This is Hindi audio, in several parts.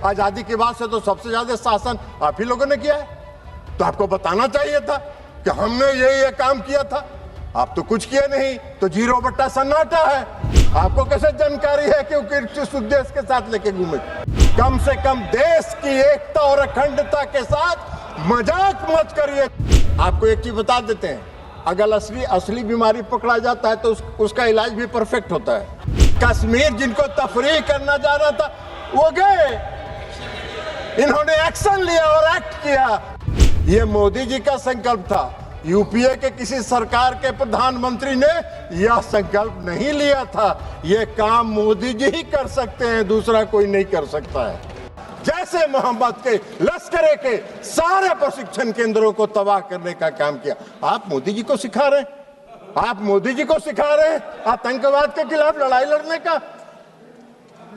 आजादी के बाद से तो सबसे ज्यादा शासन आप ही लोगों ने किया है। तो आपको बताना चाहिए था कि हमने ये काम किया था। आप तो कुछ किए नहीं, तो 0 सन्नाटा है। आपको कैसे जानकारी है कि वो किस उद्देश्य के साथ लेके घूमे? कम से कम देश की एकता और अखंडता के साथ मजाक मत करिए। आपको एक चीज बता देते हैं, अगर असली बीमारी पकड़ा जाता है तो उसका इलाज भी परफेक्ट होता है। कश्मीर जिनको तफरीह करना जाना था वो गए, इन्होंने एक्शन लिया और एक्ट किया। ये मोदी जी का संकल्प था। यूपीए के किसी सरकार के प्रधानमंत्री ने यह संकल्प नहीं लिया था। यह काम मोदी जी ही कर सकते हैं, दूसरा कोई नहीं कर सकता है। जैसे मोहम्मद के लश्करे के सारे प्रशिक्षण केंद्रों को तबाह करने का काम किया। आप मोदी जी को सिखा रहे हैं, आप मोदी जी को सिखा रहे हैं आतंकवाद के खिलाफ लड़ाई लड़ने का।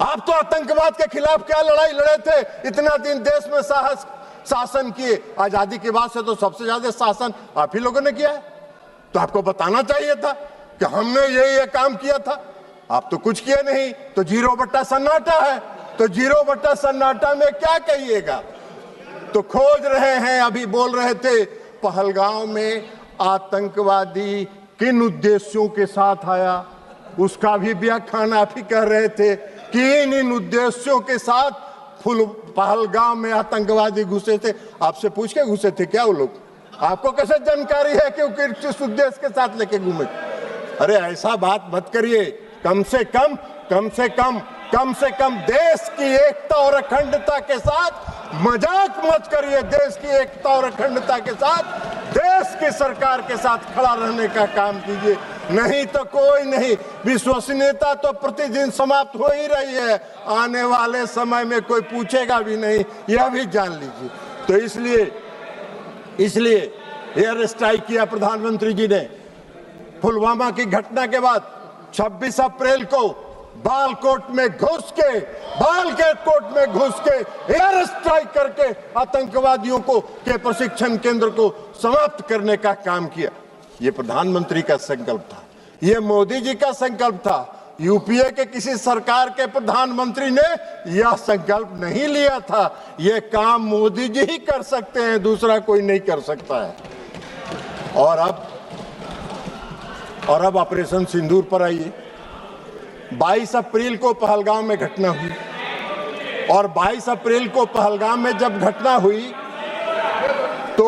आप तो आतंकवाद के खिलाफ क्या लड़ाई लड़े थे? इतना दिन देश में शासन किए। आजादी के बाद से तो सबसे ज्यादा शासन आप ही लोगों ने किया है। तो आपको बताना चाहिए था कि हमने ये काम किया था। आप तो कुछ किए नहीं, तो 0 सन्नाटा है। तो 0 सन्नाटा में क्या कहिएगा? तो खोज रहे हैं, अभी बोल रहे थे पहलगांव में आतंकवादी किन उद्देश्यों के साथ आया, उसका भी व्याख्यान आप ही कर रहे थे कि इन उद्देश्यों के साथ पहलगाम में आतंकवादी घुसे थे। आपसे पूछ के घुसे थे क्या वो लोग? आपको कैसे जानकारी है कि वो किस उद्देश्य के साथ लेके घूमे? अरे ऐसा बात मत करिए। कम से कम देश की एकता और अखंडता के साथ मजाक मत करिए। देश की एकता और अखंडता के साथ देश की सरकार के साथ खड़ा रहने का काम कीजिए। नहीं तो कोई नहीं। विश्वसनीयता तो प्रतिदिन समाप्त हो ही रही है, आने वाले समय में कोई पूछेगा भी नहीं, यह भी जान लीजिए। तो इसलिए एयर स्ट्राइक किया प्रधानमंत्री जी ने। पुलवामा की घटना के बाद 26 अप्रैल को बालकोट में घुस के एयर स्ट्राइक करके आतंकवादियों के प्रशिक्षण केंद्र को समाप्त करने का काम किया। ये प्रधानमंत्री का संकल्प था, ये मोदी जी का संकल्प था। यूपीए के किसी सरकार के प्रधानमंत्री ने यह संकल्प नहीं लिया था। यह काम मोदी जी ही कर सकते हैं, दूसरा कोई नहीं कर सकता है। और अब ऑपरेशन सिंदूर पर आइए। 22 अप्रैल को पहलगाम में घटना हुई, और 22 अप्रैल को पहलगाम में जब घटना हुई तो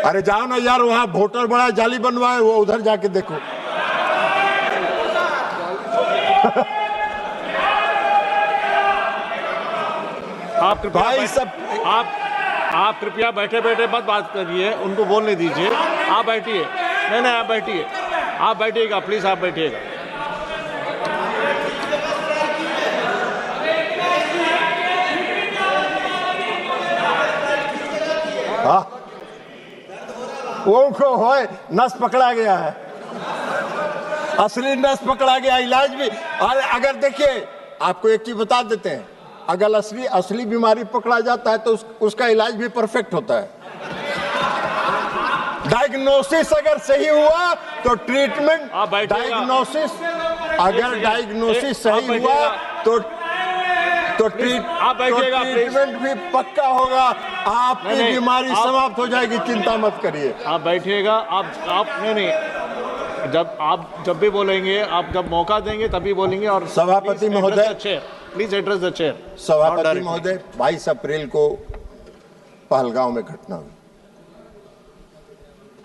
अरे जाओ ना यार, वहां वोटर बड़ा जाली बनवाए, वो उधर जाके देखो। आप कृपया बैठे बैठे मत बात करिए, उनको बोलने दीजिए। आप बैठिए। नहीं आप बैठिए, आप बैठिएगा प्लीज, आप बैठिएगा। हाँ, उनको होए नस पकड़ा गया है, असली नस पकड़ा गया। इलाज भी अगर देखिए, आपको एक चीज बता देते हैं, अगर असली बीमारी पकड़ा जाता है तो उसका इलाज भी परफेक्ट होता है। डायग्नोसिस अगर सही हुआ तो ट्रीटमेंट, डायग्नोसिस सही हुआ तो ट्रीटमेंट भी पक्का होगा। आपकी बीमारी समाप्त हो जाएगी, चिंता मत करिए। आप बैठिएगा। आप नहीं, जब भी बोलेंगे, आप जब मौका देंगे तभी बोलेंगे। और सभापति महोदय, प्लीज एड्रेस द चेयर। सभापति महोदय, 22 अप्रैल को पहलगांव में घटना हुई।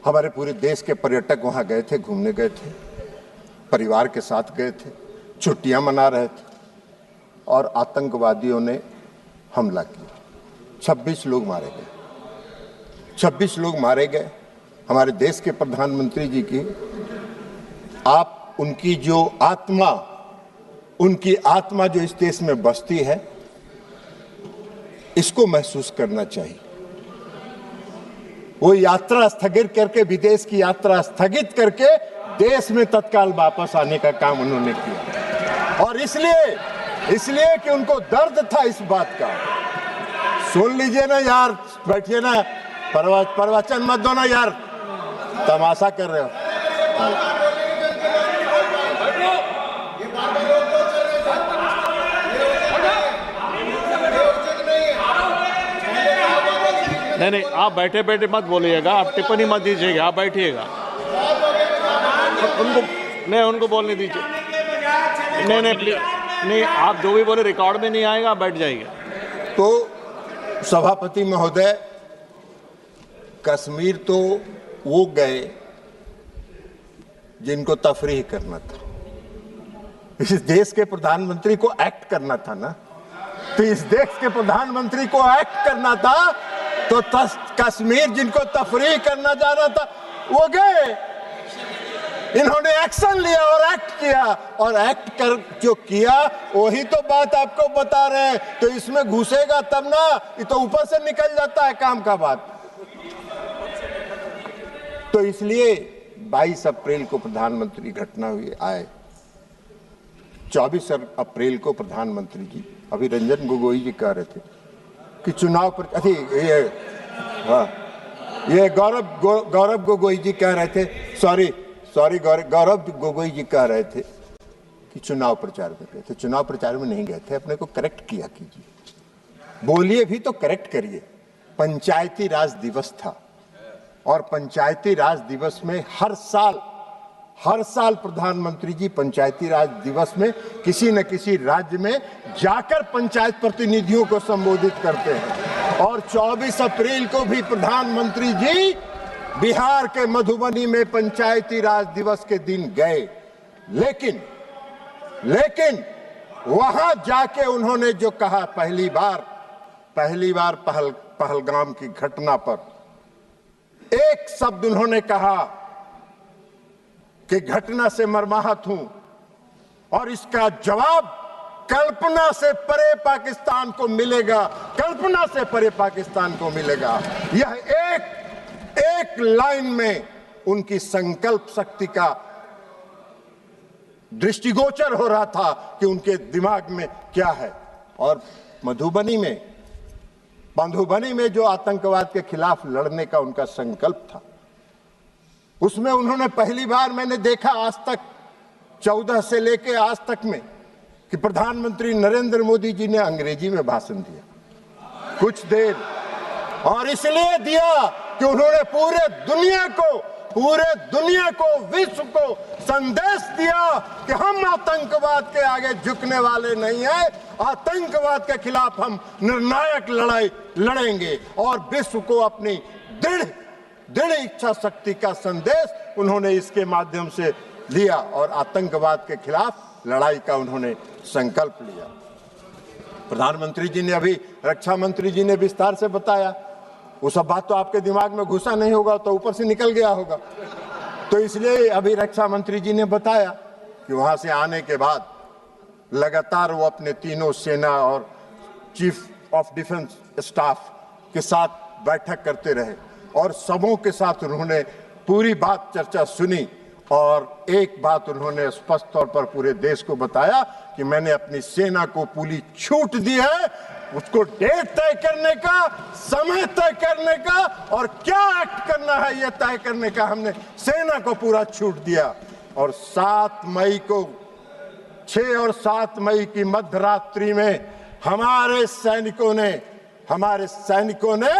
हमारे पूरे देश के पर्यटक वहां गए थे, घूमने गए थे, परिवार के साथ गए थे, छुट्टियां मना रहे थे, और आतंकवादियों ने हमला किया। 26 लोग मारे गए। 26 लोग मारे गए। हमारे देश के प्रधानमंत्री जी की उनकी आत्मा जो इस देश में बसती है, इसको महसूस करना चाहिए। वो यात्रा स्थगित करके, विदेश की यात्रा स्थगित करके देश में तत्काल वापस आने का काम उन्होंने किया। और इसलिए कि उनको दर्द था इस बात का। सुन लीजिए ना यार, बैठिए ना, प्रवचन मत दो ना यार, तमाशा कर रहे हो। नहीं नहीं, आप बैठे बैठे मत बोलिएगा, आप टिप्पणी मत दीजिएगा, आप बैठिएगा। उनको बोलने दीजिए। नहीं प्लीज, नहीं, आप जो भी बोले रिकॉर्ड में नहीं आएगा, आप बैठ जाइए। तो सभापति महोदय, कश्मीर तो वो गए जिनको तफरीह करना था। इस देश के प्रधानमंत्री को एक्ट करना था ना, तो इस देश के प्रधानमंत्री को एक्ट करना था, तो कश्मीर जिनको तफरीह करना जाना था वो गए। इन्होंने एक्शन लिया और एक्ट किया, और एक्ट कर जो किया वही तो बात आपको बता रहे हैं। तो इसमें घुसेगा तब ना, ये तो ऊपर से निकल जाता है काम का बात। तो इसलिए 22 अप्रैल को प्रधानमंत्री घटना हुई आए, 24 अप्रैल को प्रधानमंत्री जी, अभी रंजन गोगोई जी कह रहे थे कि चुनाव पर, ये गौरव गोगोई जी कह रहे थे, सॉरी गौरव गोगोई जी कह रहे थे कि चुनाव प्रचार में गए थे। चुनाव प्रचार में नहीं गए थे, अपने को करेक्ट किया कीजिए, बोलिए भी तो करेक्ट करिए। पंचायती राज दिवस था, और पंचायती राज दिवस में हर साल प्रधानमंत्री जी पंचायती राज दिवस में किसी न किसी राज्य में जाकर पंचायत प्रतिनिधियों को संबोधित करते हैं। और 24 अप्रैल को भी प्रधानमंत्री जी बिहार के मधुबनी में पंचायती राज दिवस के दिन गए। लेकिन वहां जाके उन्होंने जो कहा, पहली बार पहलगाम की घटना पर एक शब्द उन्होंने कहा कि घटना से मर्माहत हूं, और इसका जवाब कल्पना से परे पाकिस्तान को मिलेगा, कल्पना से परे पाकिस्तान को मिलेगा। यह एक लाइन में उनकी संकल्प शक्ति का दृष्टिगोचर हो रहा था कि उनके दिमाग में क्या है। और मधुबनी में जो आतंकवाद के खिलाफ लड़ने का उनका संकल्प था, उसमें उन्होंने पहली बार मैंने देखा आज तक 14 से लेके आज तक में कि प्रधानमंत्री नरेंद्र मोदी जी ने अंग्रेजी में भाषण दिया कुछ देर, और इसलिए दिया कि उन्होंने पूरे दुनिया को विश्व को संदेश दिया कि हम आतंकवाद के आगे झुकने वाले नहीं हैं, आतंकवाद के खिलाफ हम निर्णायक लड़ाई लड़ेंगे। और विश्व को अपनी दृढ़ इच्छा शक्ति का संदेश उन्होंने इसके माध्यम से लिया, और आतंकवाद के खिलाफ लड़ाई का उन्होंने संकल्प लिया। प्रधानमंत्री जी ने, अभी रक्षा मंत्री जी ने विस्तार से बताया, वो सब बात तो आपके दिमाग में घुसा नहीं होगा, तो ऊपर से निकल गया होगा। तो इसलिए अभी रक्षा मंत्री जी ने बताया कि वहां से आने के बाद लगातार वो अपने तीनों सेना और चीफ ऑफ डिफेंस स्टाफ के साथ बैठक करते रहे, और सबों के साथ उन्होंने पूरी बात चर्चा सुनी। और एक बात उन्होंने स्पष्ट तौर पर पूरे देश को बताया कि मैंने अपनी सेना को पूरी छूट दी है, उसको डेट तय करने का, समय तय करने का, और क्या एक्ट करना है यह तय करने का हमने सेना को पूरा छूट दिया। और 7 मई को, 6 और 7 मई की मध्यरात्रि में हमारे सैनिकों ने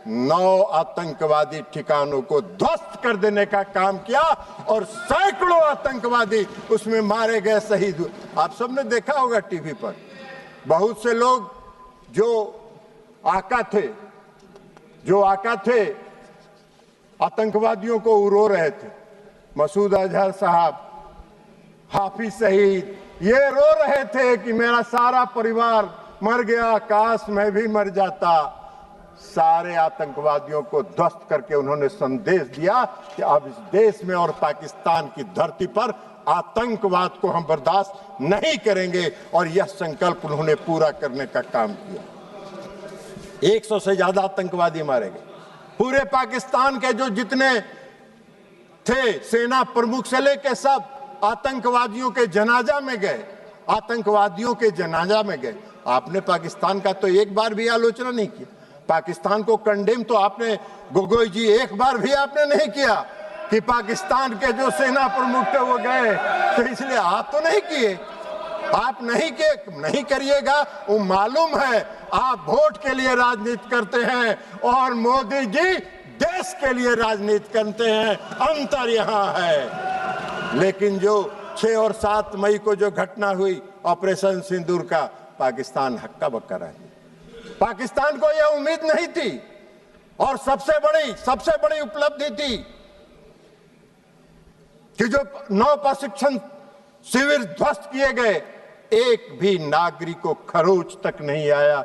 9 आतंकवादी ठिकानों को ध्वस्त कर देने का काम किया, और सैकड़ों आतंकवादी उसमें मारे गए, शहीद हुए। आप सबने देखा होगा टीवी पर, बहुत से लोग जो आका थे आतंकवादियों को रो रहे थे। मसूद अजहर साहब, हाफिज शहीद, ये रो रहे थे कि मेरा सारा परिवार मर गया, काश मैं भी मर जाता। सारे आतंकवादियों को ध्वस्त करके उन्होंने संदेश दिया कि अब इस देश में और पाकिस्तान की धरती पर आतंकवाद को हम बर्दाश्त नहीं करेंगे, और यह संकल्प उन्होंने पूरा करने का काम किया। 100 से ज्यादा आतंकवादी मारे गए। पूरे पाकिस्तान के जो जितने थे, सेना प्रमुख से लेकर सब आतंकवादियों के जनाजा में गए। आपने पाकिस्तान का तो एक बार भी आलोचना नहीं किया, पाकिस्तान को कंडेम तो आपने, गोगोई जी, एक बार भी आपने नहीं किया कि पाकिस्तान के जो सेना प्रमुख थे वो गए, तो इसलिए आप तो नहीं किए। आप नहीं करिएगा। वो मालूम है आप वोट के लिए राजनीति करते हैं और मोदी जी देश के लिए राजनीति करते हैं, अंतर यहां है। लेकिन जो 6 और 7 मई को जो घटना हुई ऑपरेशन सिंदूर का, पाकिस्तान हक्का बक्का रह गया। पाकिस्तान को यह उम्मीद नहीं थी और सबसे बड़ी उपलब्धि थी कि जो 9 प्रशिक्षण शिविर ध्वस्त किए गए, एक भी नागरिक को खरोच तक नहीं आया।